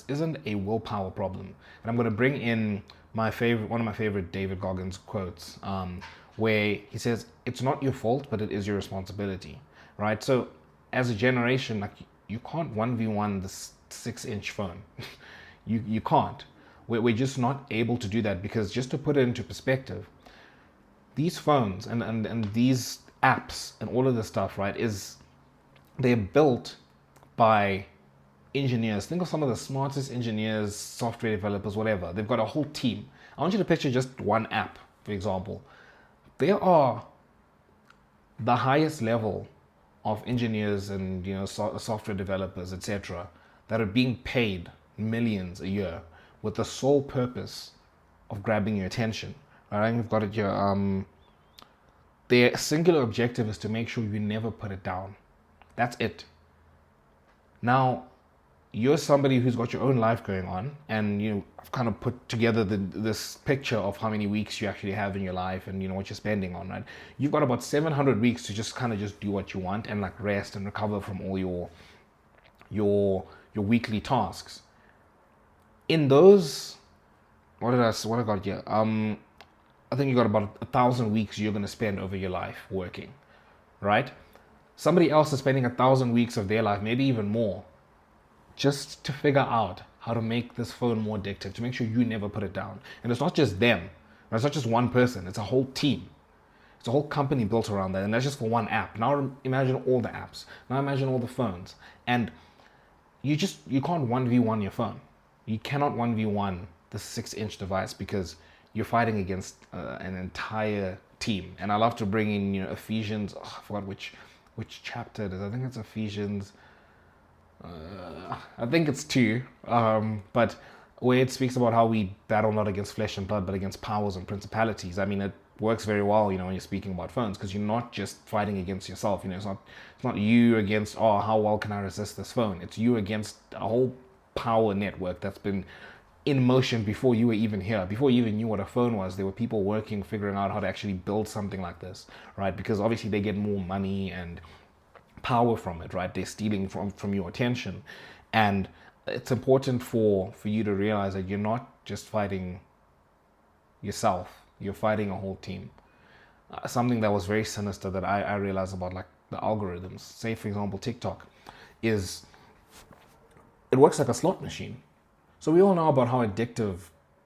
isn't a willpower problem. And I'm going to bring in one of my favorite David Goggins quotes, where he says, "It's not your fault, but it is your responsibility." Right? So, as a generation, like you can't 1v1 this 6-inch phone. You can't. We're just not able to do that, because just to put it into perspective, these phones and these apps and all of this stuff, right, they're built by engineers. Think of some of the smartest engineers, software developers, whatever. They've got a whole team. I want you to picture just one app, for example. There are the highest level of engineers and software developers, etc., that are being paid millions a year with the sole purpose of grabbing your attention. All right, we've got it here. Their singular objective is to make sure you never put it down. That's it. Now, you're somebody who's got your own life going on, and I've kind of put together this picture of how many weeks you actually have in your life, and what you're spending on, right? You've got about 700 weeks to just kind of just do what you want and like rest and recover from all your weekly tasks. In those, what I got here? I think you got about 1,000 weeks you're going to spend over your life working, right? Somebody else is spending 1,000 weeks of their life, maybe even more, just to figure out how to make this phone more addictive, to make sure you never put it down. And it's not just them. It's not just one person. It's a whole team. It's a whole company built around that. And that's just for one app. Now imagine all the apps. Now imagine all the phones. And you can't 1v1 your phone. You cannot 1v1 the 6-inch device, because you're fighting against an entire team. And I love to bring in, Ephesians. I forgot which chapter it is. I think it's Ephesians. I think it's 2. But where it speaks about how we battle not against flesh and blood, but against powers and principalities. I mean, it works very well, when you're speaking about phones, because you're not just fighting against yourself. It's not you against, how well can I resist this phone? It's you against a whole power network that's been in motion before you were even here. Before you even knew what a phone was, there were people working, figuring out how to actually build something like this, right? Because obviously they get more money and power from it, right? They're stealing from your attention. And it's important for you to realize that you're not just fighting yourself, you're fighting a whole team. Something that was very sinister that I realized about, like, the algorithms, say for example TikTok, is it works like a slot machine. So we all know about how addictive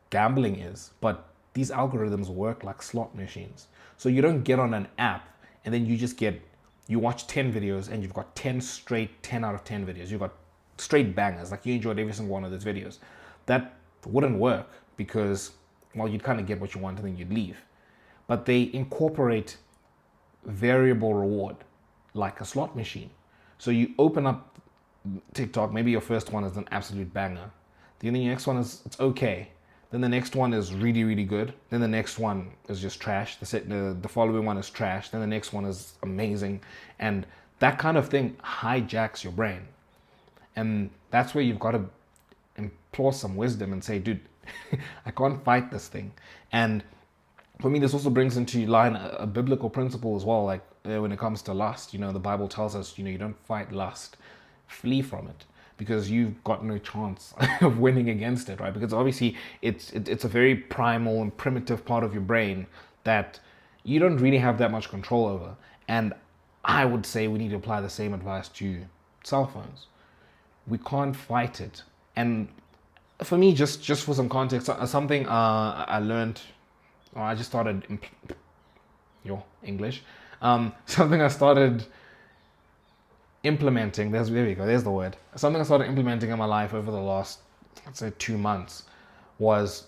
gambling is, but these algorithms work like slot machines. So you don't get on an app and then you watch 10 videos and you've got 10 straight 10 out of 10 videos. You've got straight bangers, like you enjoyed every single one of those videos. That wouldn't work, because, well, you'd kind of get what you want and then you'd leave. But they incorporate variable reward like a slot machine. So you open up TikTok, maybe your first one is an absolute banger. Then the next one it's okay. Then the next one is really, really good. Then the next one is just trash. The following one is trash. Then the next one is amazing. And that kind of thing hijacks your brain. And that's where you've got to implore some wisdom and say, dude, I can't fight this thing. And for me, this also brings into line a biblical principle as well. Like when it comes to lust, the Bible tells us, you don't fight lust, flee from it, because you've got no chance of winning against it, right? Because obviously it's a very primal and primitive part of your brain that you don't really have that much control over. And I would say we need to apply the same advice to cell phones. We can't fight it. And for me, just for some context, something I learned, or I just started your English, something I started implementing, there we go, there's the word. Something I started implementing in my life over the last, let's say, 2 months was,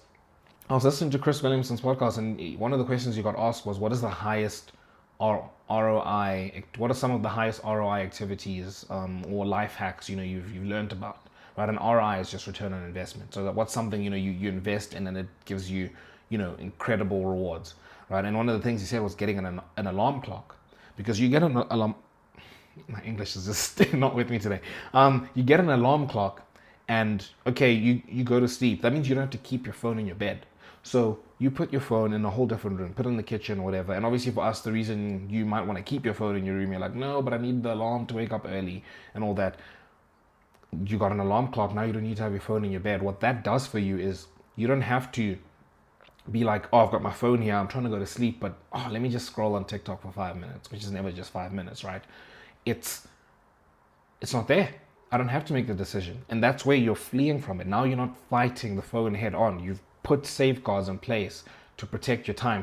I was listening to Chris Williamson's podcast, and one of the questions you got asked was, what is the highest ROI, what are some of the highest ROI activities or life hacks, you've learned about, right? And ROI is just return on investment. So that what's something, you invest in and it gives you, incredible rewards, right? And one of the things he said was getting an alarm clock, because you get an alarm, my English is just not with me today. You get an alarm clock and, okay, you go to sleep. That means you don't have to keep your phone in your bed. So you put your phone in a whole different room, put it in the kitchen or whatever. And obviously for us, the reason you might want to keep your phone in your room, you're like, no, but I need the alarm to wake up early and all that. You got an alarm clock, now you don't need to have your phone in your bed. What that does for you is you don't have to be like, oh, I've got my phone here, I'm trying to go to sleep, but oh, let me just scroll on TikTok for 5 minutes, which is never just 5 minutes, right? It's it's not there. I don't have to make the decision. And that's where you're fleeing from it. Now you're not fighting the phone head on. You've put safeguards in place to protect your time.